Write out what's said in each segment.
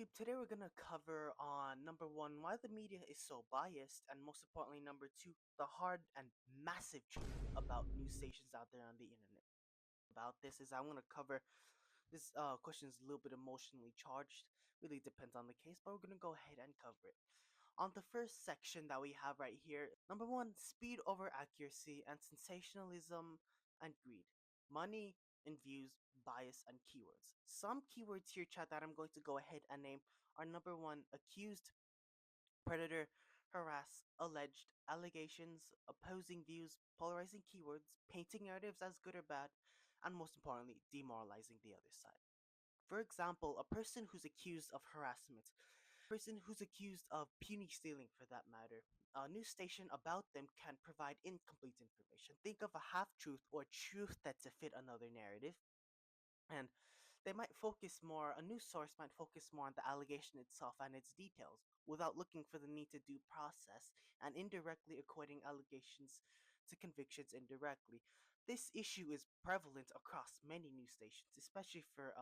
YouTube. Today we're gonna cover on number one, why the media is so biased, and most importantly, number two, the hard and massive truth about news stations out there on the internet. About this is I'm gonna cover this question is a little bit emotionally charged. Really depends on the case, but we're gonna go ahead and cover it. On the first section that we have right here, number one, speed over accuracy and sensationalism and greed. Money and views, bias, and keywords. Some keywords here, chat, that I'm going to go ahead and name are number one, accused, predator, harass, alleged, allegations, opposing views, polarizing keywords, painting narratives as good or bad, and most importantly, demoralizing the other side. For example, a person who's accused of harassment, a person who's accused of puny stealing for that matter, a news station about them can provide incomplete information. Think of a half truth or truth that to fit another narrative. And they might focus more, a news source might focus more on the allegation itself and its details, without looking for the need to due process and indirectly equating allegations to convictions indirectly. This issue is prevalent across many news stations, especially for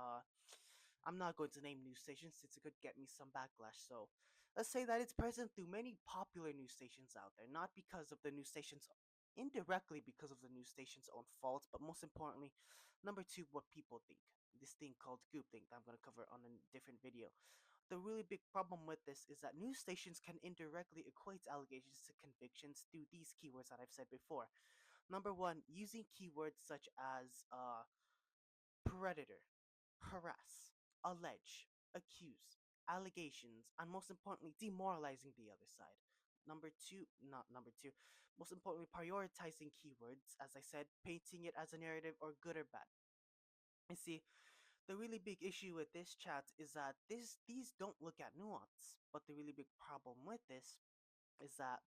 I'm not going to name news stations since it could get me some backlash. So let's say that it's present through many popular news stations out there, not because of the news stations indirectly because of the news station's own fault, but most importantly, number two, what people think. This thing called groupthink that I'm going to cover on a different video. The really big problem with this is that news stations can indirectly equate allegations to convictions through these keywords that I've said before. Number one, using keywords such as predator, harass, allege, accuse, allegations, and most importantly, demoralizing the other side. Number two, not number two, most importantly, prioritizing keywords, as I said, painting it as a narrative or good or bad. You see, the really big issue with this chat is that these don't look at nuance, but the really big problem with this is that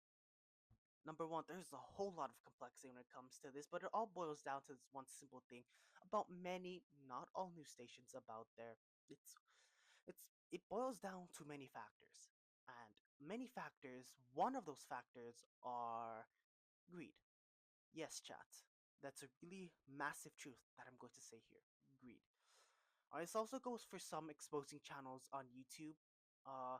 number one, there's a whole lot of complexity when it comes to this, but it all boils down to this one simple thing about many, not all news stations about there. It's it boils down to many factors. And many factors, one of those factors are greed. Yes, chat. That's a really massive truth that I'm going to say here. Greed. This also goes for some exposing channels on YouTube. Uh,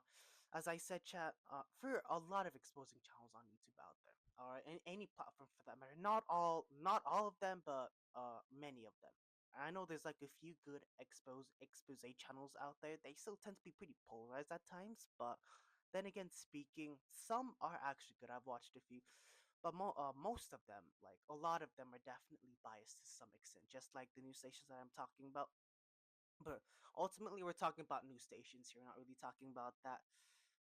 as I said, chat, for a lot of exposing channels on YouTube out there. Alright, any platform for that matter. Not all of them, but many of them. I know there's like a few good expose channels out there. They still tend to be pretty polarized at times, but then again, speaking, some are actually good. I've watched a few, but most of them, like a lot of them, are definitely biased to some extent, just like the news stations that I'm talking about. But ultimately, we're talking about news stations here. We're not really talking about that.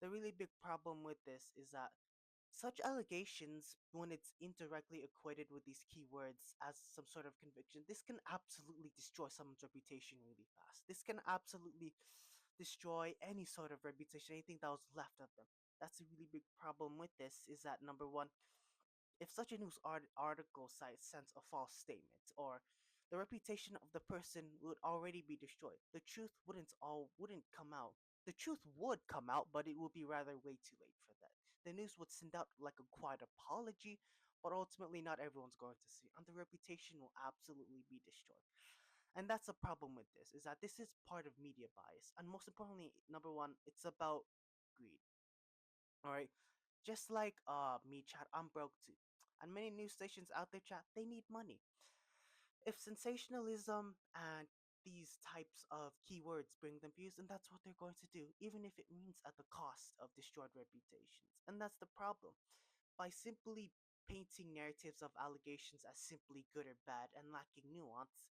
The really big problem with this is that such allegations, when it's indirectly equated with these keywords as some sort of conviction, this can absolutely destroy someone's reputation really fast. This can absolutely destroy any sort of reputation, anything that was left of them. That's a really big problem with this, is that number one, if such a news article sends a false statement, or the reputation of the person would already be destroyed, the truth wouldn't come out. The truth would come out, but it would be rather way too late for that. The news would send out like a quiet apology, but ultimately not everyone's going to see, and the reputation will absolutely be destroyed. And that's the problem with this, is that this is part of media bias, and most importantly, number one, it's about greed. All right, just like me, chat, I'm broke too, and many news stations out there, chat, they need money. If sensationalism and these types of keywords bring them views, then that's what they're going to do, even if it means at the cost of destroyed reputations. And that's the problem. By simply painting narratives of allegations as simply good or bad and lacking nuance.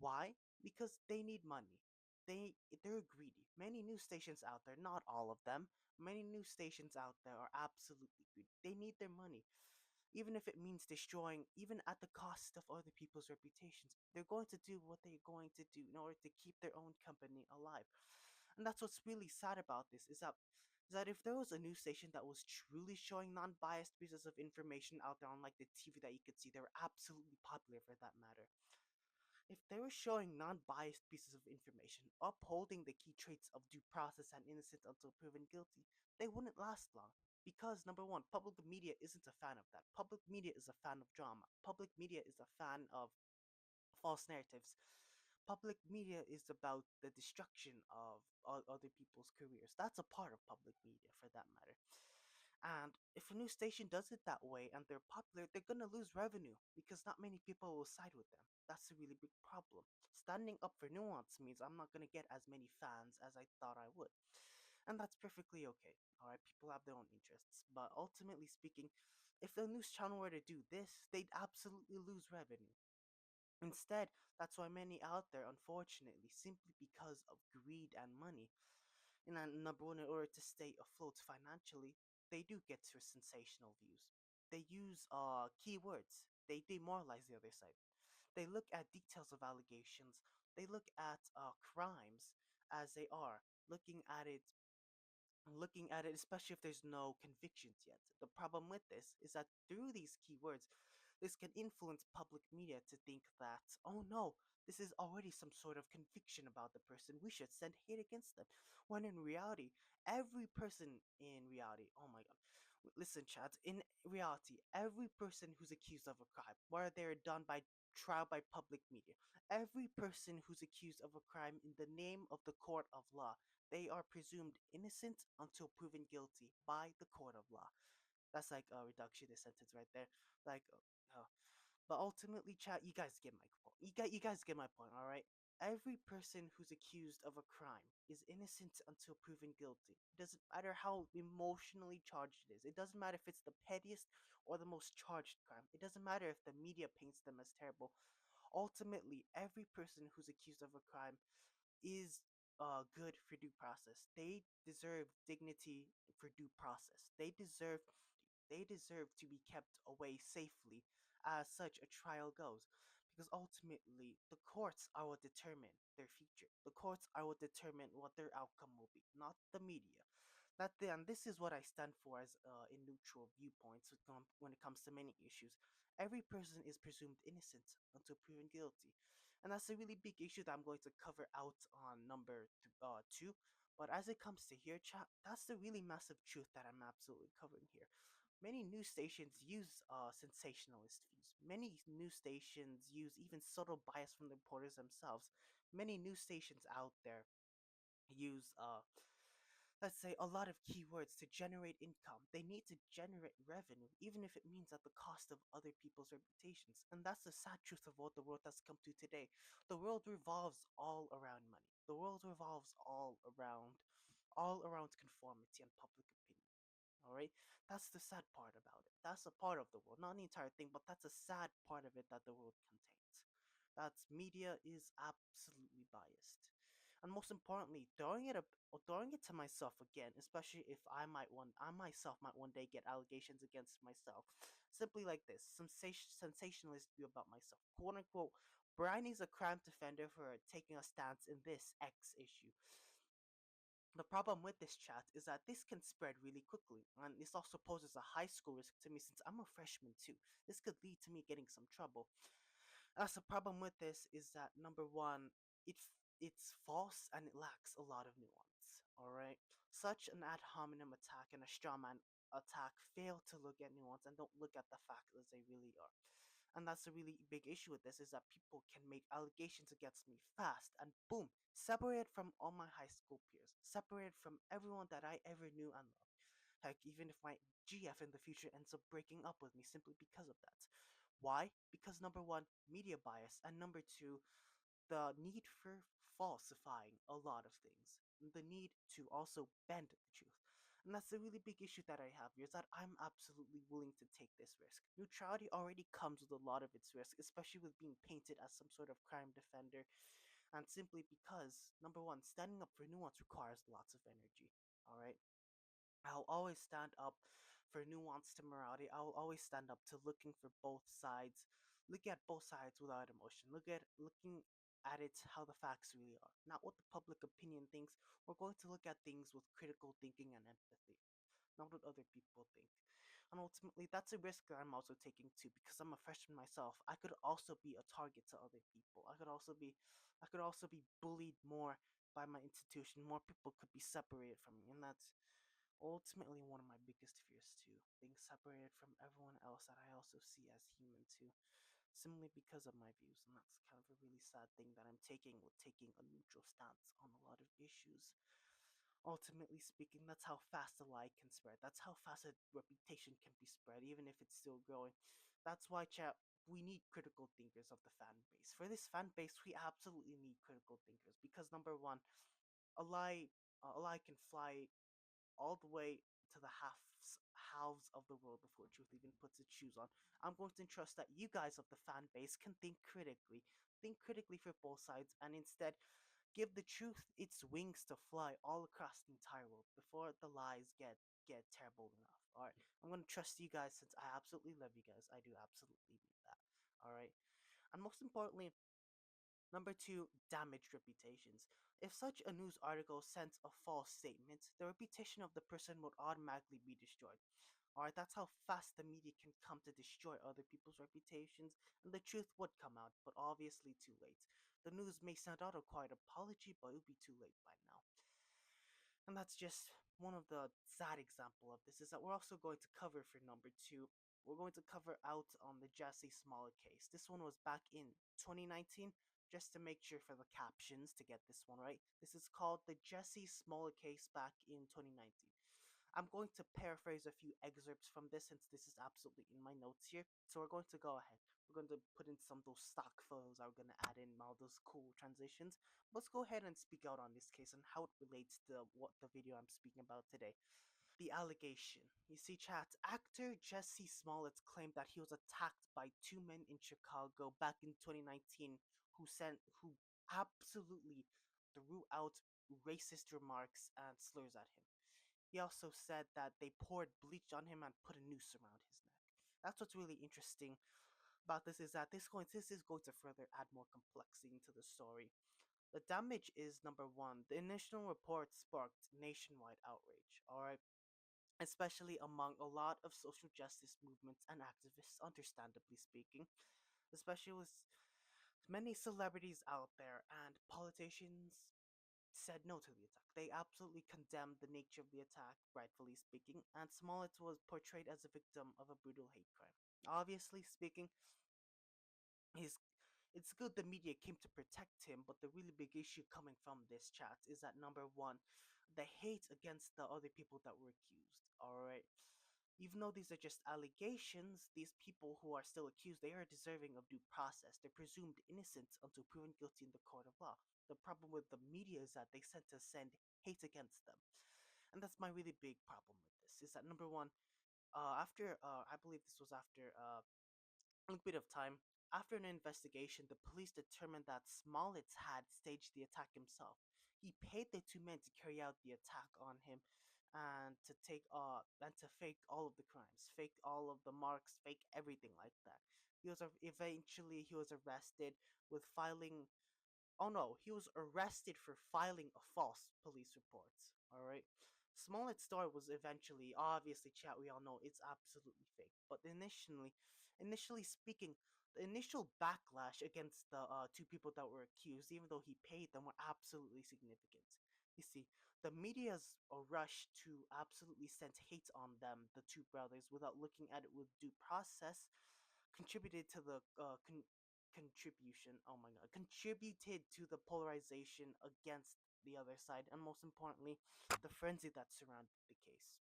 Why? Because they need money. They're greedy. Many news stations out there, not all of them, many news stations out there are absolutely greedy. They need their money. Even if it means destroying, even at the cost of other people's reputations, they're going to do what they're going to do in order to keep their own company alive. And that's what's really sad about this, is that if there was a news station that was truly showing non-biased pieces of information out there on like the TV that you could see, they were absolutely popular for that matter. If they were showing non-biased pieces of information, upholding the key traits of due process and innocent until proven guilty, they wouldn't last long. Because number one, public media isn't a fan of that. Public media is a fan of drama. Public media is a fan of false narratives. Public media is about the destruction of other people's careers. That's a part of public media, for that matter. And if a news station does it that way and they're popular, they're gonna lose revenue because not many people will side with them. That's a really big problem. Standing up for nuance means I'm not gonna get as many fans as I thought I would. And that's perfectly okay. Alright, people have their own interests. But ultimately speaking, if the news channel were to do this, they'd absolutely lose revenue. Instead, that's why many out there, unfortunately, simply because of greed and money, and then number one, in order to stay afloat financially, they do get to sensational views. They use keywords. They demoralize the other side. They look at details of allegations. They look at crimes as they are, looking at it, especially if there's no convictions yet. The problem with this is that through these keywords, this can influence public media to think that, oh no, this is already some sort of conviction about the person. We should send hate against them. When in reality, every person in reality, oh my god, listen, chat, in reality, every person who's accused of a crime, whether they're done by trial by public media, every person who's accused of a crime in the name of the court of law, they are presumed innocent until proven guilty by the court of law. That's like a reductionist sentence right there. Like, but ultimately, chat, you guys get my point. You guys get my point, all right? Every person who's accused of a crime is innocent until proven guilty. It doesn't matter how emotionally charged it is. It doesn't matter if it's the pettiest or the most charged crime. It doesn't matter if the media paints them as terrible. Ultimately, every person who's accused of a crime is good for due process. They deserve dignity for due process. They deserve to be kept away safely as such a trial goes. Because ultimately the courts are what determine their future. The courts are what determine what their outcome will be, not the media. And this is what I stand for as a neutral viewpoint when it comes to many issues. Every person is presumed innocent until proven guilty, and that's a really big issue that I'm going to cover out on number two. But as it comes to here, chat, that's the really massive truth that I'm absolutely covering here. Many news stations use sensationalist views. Many news stations use even subtle bias from the reporters themselves. Many news stations out there use let's say a lot of keywords to generate income. They need to generate revenue, even if it means at the cost of other people's reputations. And that's the sad truth of what the world has come to today. The world revolves all around money. The world revolves all around conformity and public opinion. Alright? That's the sad part about it. That's a part of the world. Not the entire thing, but that's a sad part of it that the world contains. That's media is absolutely biased. And most importantly, throwing it to myself again, especially if I myself might one day get allegations against myself. Simply like this, sensationalist view about myself. Quote unquote, Brian is a crime defender for taking a stance in this X issue. The problem with this chat is that this can spread really quickly, and this also poses a high school risk to me since I'm a freshman too. This could lead to me getting some trouble. That's the problem with this is that number one, it's false and it lacks a lot of nuance. All right, such an ad hominem attack and a strawman attack fail to look at nuance and don't look at the facts as they really are. And that's a really big issue with this is that people can make allegations against me fast and boom, separated from all my high school peers, separated from everyone that I ever knew and loved. Heck, even if my GF in the future ends up breaking up with me simply because of that. Why? Because number one, media bias, and number two, the need for falsifying a lot of things, the need to also bend the truth. And that's a really big issue that I have here is that I'm absolutely willing to take this risk. Neutrality already comes with a lot of its risk, especially with being painted as some sort of crime defender. And simply because, number one, standing up for nuance requires lots of energy. Alright? I'll always stand up for nuance to morality. I'll always stand up to looking for both sides, look at both sides without emotion. Looking at it how the facts really are, not what the public opinion thinks. We're going to look at things with critical thinking and empathy, not what other people think. And ultimately, that's a risk that I'm also taking too, because I'm a freshman myself. I could also be a target to other people. I could also be bullied more by my institution. More people could be separated from me, and that's ultimately one of my biggest fears too, being separated from everyone else that I also see as human too. simply because of my views. And that's kind of a really sad thing that I'm taking with taking a neutral stance on a lot of issues. Ultimately speaking, that's how fast a lie can spread. That's how fast a reputation can be spread, even if it's still growing. That's why, chat, we need critical thinkers of the fan base. For this fan base, we absolutely need critical thinkers because number one, a lie, a lie can fly all the way to the halves of the world before truth even puts its shoes on. I'm going to entrust that you guys of the fan base can think critically for both sides, and instead give the truth its wings to fly all across the entire world before the lies get terrible enough. All right, I'm gonna trust you guys since I absolutely love you guys. I do absolutely mean that. All right, and most importantly, number two, damaged reputations. If such a news article sends a false statement, the reputation of the person would automatically be destroyed. Alright, that's how fast the media can come to destroy other people's reputations, and the truth would come out, but obviously too late. The news may send out a quiet apology, but it would be too late by now. And that's just one of the sad example of this is that we're also going to cover for number two. We're going to cover out on the Jesse Smollett case. This one was back in 2019. Just to make sure for the captions to get this one right. This is called the Jesse Smollett case back in 2019. I'm going to paraphrase a few excerpts from this since this is absolutely in my notes here. So we're going to go ahead. We're going to put in some of those stock photos. I'm going to add in all those cool transitions. Let's go ahead and speak out on this case and how it relates to what the video I'm speaking about today. The allegation. You see, chat, actor Jesse Smollett claimed that he was attacked by two men in Chicago back in 2019 who absolutely threw out racist remarks and slurs at him. He also said that they poured bleach on him and put a noose around his neck. That's what's really interesting about this is that this is going to further add more complexity into the story. The damage is number one. The initial report sparked nationwide outrage. All right, especially among a lot of social justice movements and activists, understandably speaking, especially with many celebrities out there and politicians said no to the attack. They absolutely condemned the nature of the attack, rightfully speaking, and Smollett was portrayed as a victim of a brutal hate crime. Obviously speaking, his it's good the media came to protect him, but the really big issue coming from this chat is that number one, the hate against the other people that were accused. Alright. Even though these are just allegations, these people who are still accused, they are deserving of due process. They're presumed innocent until proven guilty in the court of law. The problem with the media is that they tend to send hate against them. And that's my really big problem with this. Is that number one, after I believe this was after a little bit of time. After an investigation, the police determined that Smollett had staged the attack himself. He paid the two men to carry out the attack on him and to fake all of the crimes, fake all of the marks, fake everything like that. Eventually he was arrested with filing. Oh no, he was arrested for filing a false police report. Alright. Smollett's story was eventually, obviously, chat, we all know it's absolutely fake. But initially speaking, the initial backlash against the two people that were accused, even though he paid them, were absolutely significant. You see, the media's rush to absolutely send hate on them, the two brothers, without looking at it with due process, contributed to the contribution. Oh my god, contributed to the polarization against the other side, and most importantly, the frenzy that surrounded the case.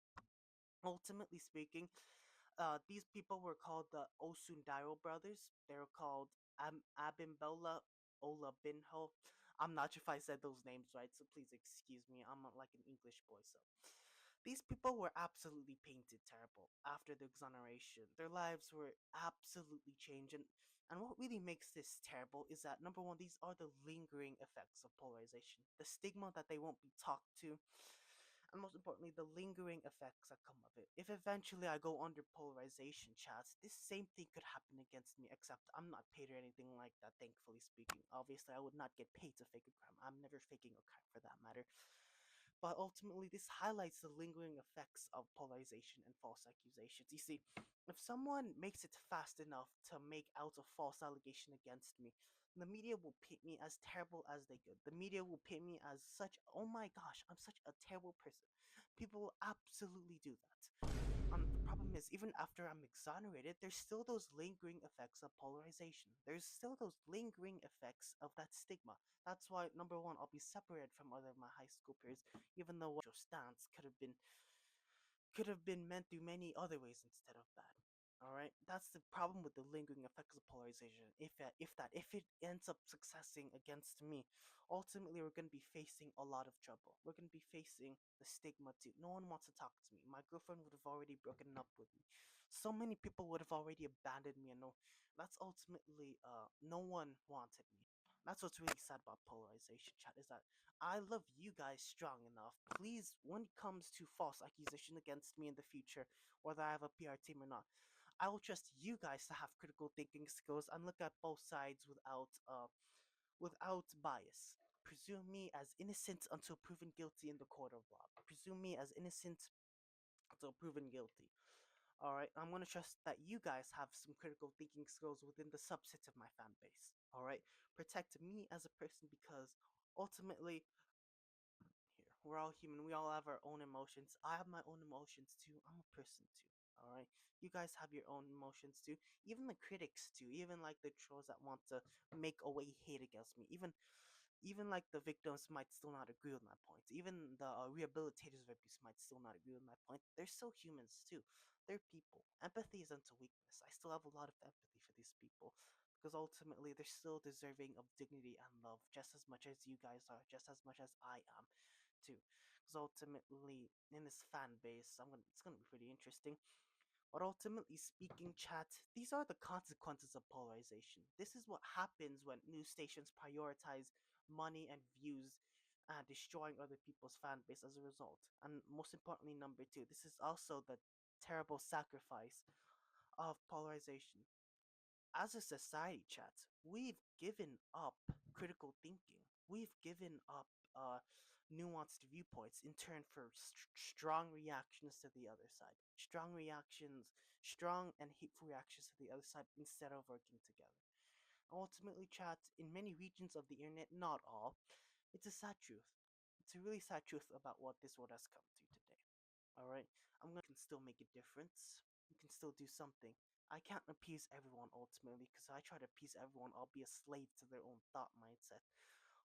Ultimately speaking, these people were called the Osundaro brothers. They were called Abimbola Olabinho. I'm not sure if I said those names right, so please excuse me. I'm not like an English boy, so. These people were absolutely painted terrible after the exoneration. Their lives were absolutely changed. And what really makes this terrible is that, number one, these are the lingering effects of polarization. The stigma that they won't be talked to, and most importantly, the lingering effects that come of it. If eventually I go under polarization chats, this same thing could happen against me, except I'm not paid or anything like that, thankfully speaking. Obviously, I would not get paid to fake a crime. I'm never faking a crime for that matter. But ultimately, this highlights the lingering effects of polarization and false accusations. You see, if someone makes it fast enough to make out a false allegation against me, the media will paint me as terrible as they could. The media will paint me as such, oh my gosh, I'm such a terrible person. People will absolutely do that. The problem is, even after I'm exonerated, there's still those lingering effects of polarization. There's still those lingering effects of that stigma. That's why, number one, I'll be separated from other of my high school peers, even though what stance could have been meant through many other ways instead of bad. All right, that's the problem with the lingering effects of polarization. If it ends up successing against me, ultimately we're going to be facing a lot of trouble. We're going to be facing the stigma too. No one wants to talk to me. My girlfriend would have already broken up with me. So many people would have already abandoned me, and no, that's ultimately no one wanted me. That's what's really sad about polarization, chat, is that I love you guys strong enough. Please, when it comes to false accusation against me in the future, whether I have a PR team or not, I will trust you guys to have critical thinking skills and look at both sides without bias. Presume me as innocent until proven guilty in the court of law. Presume me as innocent until proven guilty. Alright, I'm gonna trust that you guys have some critical thinking skills within the subset of my fan base. Alright, protect me as a person because ultimately, here, we're all human. We all have our own emotions. I have my own emotions too. I'm a person too. Alright, you guys have your own emotions too. Even the critics too. Even like the trolls that want to make away hate against me. Even like the victims might still not agree with my point. Even the rehabilitators of abuse might still not agree with my point. They're still humans too. They're people. Empathy isn't a weakness. I still have a lot of empathy for these people because ultimately they're still deserving of dignity and love just as much as you guys are, just as much as I am too. Because ultimately, in this fan base, it's gonna be pretty interesting. But ultimately speaking, chat, these are the consequences of polarization. This is what happens when news stations prioritize money and views and destroying other people's fan base as a result. And most importantly, number two, this is also the terrible sacrifice of polarization. As a society, chat, we've given up critical thinking. We've given up nuanced viewpoints in turn for strong reactions to the other side. Strong and hateful reactions to the other side instead of working together. Ultimately, chat, in many regions of the internet, not all, it's a sad truth. It's a really sad truth about what this world has come to today. Alright? I'm gonna can still make a difference. We can still do something. I can't appease everyone ultimately, because I try to appease everyone, I'll be a slave to their own thought mindset.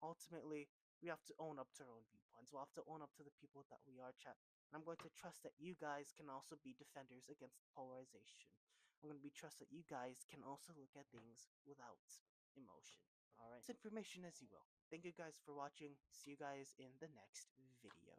Ultimately, we have to own up to our own viewpoints. We'll have to own up to the people that we are, chat. And I'm going to trust that you guys can also be defenders against polarization. I'm going to be trust that you guys can also look at things without emotion. Alright? This information as you will. Thank you guys for watching. See you guys in the next video.